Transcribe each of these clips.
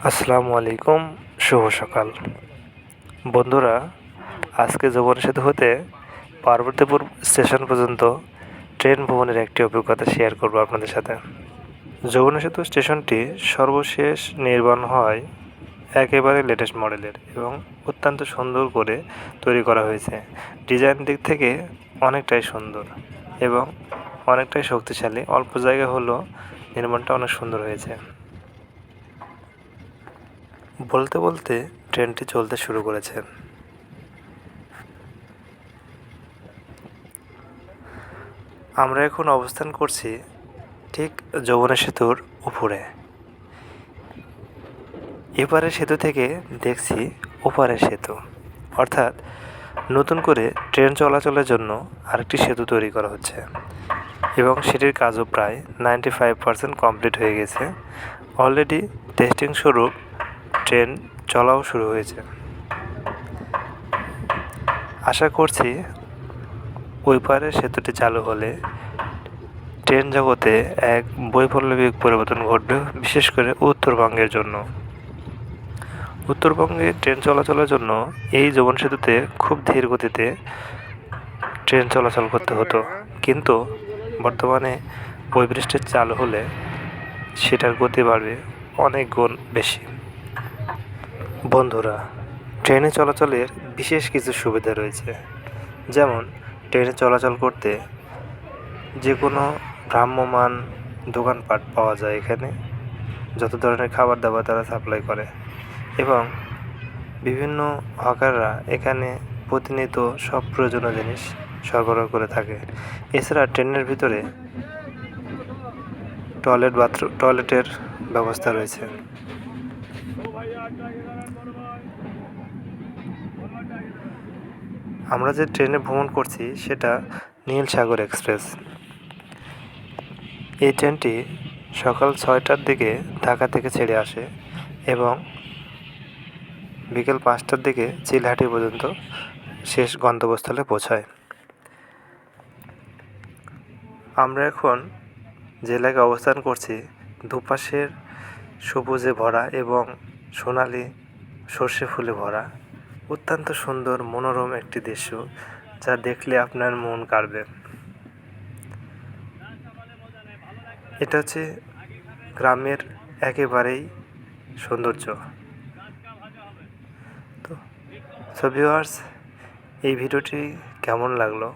আসসালামু আলাইকুম, শুভ সকাল বন্ধুরা। আজকে যমুনা সেতু হতে পার্বতীপুর স্টেশন পর্যন্ত ট্রেন ভ্রমণের একটি অভিজ্ঞতা শেয়ার করব আপনাদের সাথে। যমুনা সেতু স্টেশনটি সর্বশেষ নির্মাণ হয় একেবারে লেটেস্ট মডেলের এবং অত্যন্ত সুন্দর করে তৈরি করা হয়েছে। ডিজাইন দিক থেকে অনেকটাই সুন্দর এবং অনেকটাই শক্তিশালী। অল্প জায়গা হলেও নির্মাণটা অনেক সুন্দর হয়েছে। বলতে বলতে ট্রেনটি চলতে শুরু করেছে। আমরা এখন অবস্থান করছি ঠিক যমুনা সেতুর উপরে। এপারের সেতু থেকে দেখছি ওপারের সেতু, অর্থাৎ নতুন করে ট্রেন চলাচলের জন্য আরেকটি সেতু তৈরি করা হচ্ছে এবং সেটির কাজও প্রায় 95% কমপ্লিট হয়ে গেছে। অলরেডি টেস্টিং স্বরূপ ট্রেন চলাও শুরু হয়েছে। আশা করছি ওই পারের সেতুটি চালু হলে ট্রেন জগতে এক বৈপ্লবিক পরিবর্তন ঘটবে, বিশেষ করে উত্তরবঙ্গের জন্য। উত্তরবঙ্গে ট্রেন চলাচলের জন্য এই যমুনা সেতুতে খুব ধীর গতিতে ট্রেন চলাচল করতে হতো, কিন্তু বর্তমানে বৈবৃষ্টির চালু হলে সেটার গতি বাড়বে অনেক গুণ বেশি। বন্ধুরা, ট্রেনে চলাচলের বিশেষ কিছু সুবিধা রয়েছে, যেমন ট্রেনে চলাচল করতে যে কোনো ভ্রাম্যমান দোকানপাট পাওয়া যায় এখানে। যত ধরনের খাবার দাবার তারা সাপ্লাই করে এবং বিভিন্ন হকাররা এখানে প্রতিনিয়ত সব প্রয়োজনীয় জিনিস সরবরাহ করে থাকে। এছাড়া ট্রেনের ভিতরে টয়লেটের ব্যবস্থা রয়েছে। আমরা যে ট্রেনে ভ্রমণ করছি সেটা নীল সাগর এক্সপ্রেস। এই ট্রেনটি সকাল 6টার দিকে ঢাকা থেকে ছেড়ে আসে এবং বিকেল 5টার দিকে চিলহাটি পর্যন্ত শেষ গন্তব্যস্থলে পৌঁছায়। আমরা এখন যে এলাকায় অবস্থান করছি দুপাশের সবুজে ভরা এবং সোনালি সর্ষে ফুলে ভরা অত্যন্ত সুন্দর মনোরম একটি দৃশ্য, যা দেখলে আপনার মন কাড়বে। এটা হচ্ছে গ্রামের একেবারেই সৌন্দর্য। তো ভিউয়ার্স, এই ভিডিওটি কেমন লাগলো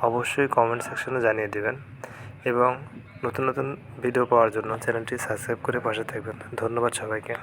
অবশ্যই কমেন্ট সেকশনে জানিয়ে দেবেন এবং নতুন নতুন ভিডিও পাওয়ার জন্য চ্যানেলটি সাবস্ক্রাইব করে পাশে থাকবেন। ধন্যবাদ সবাইকে।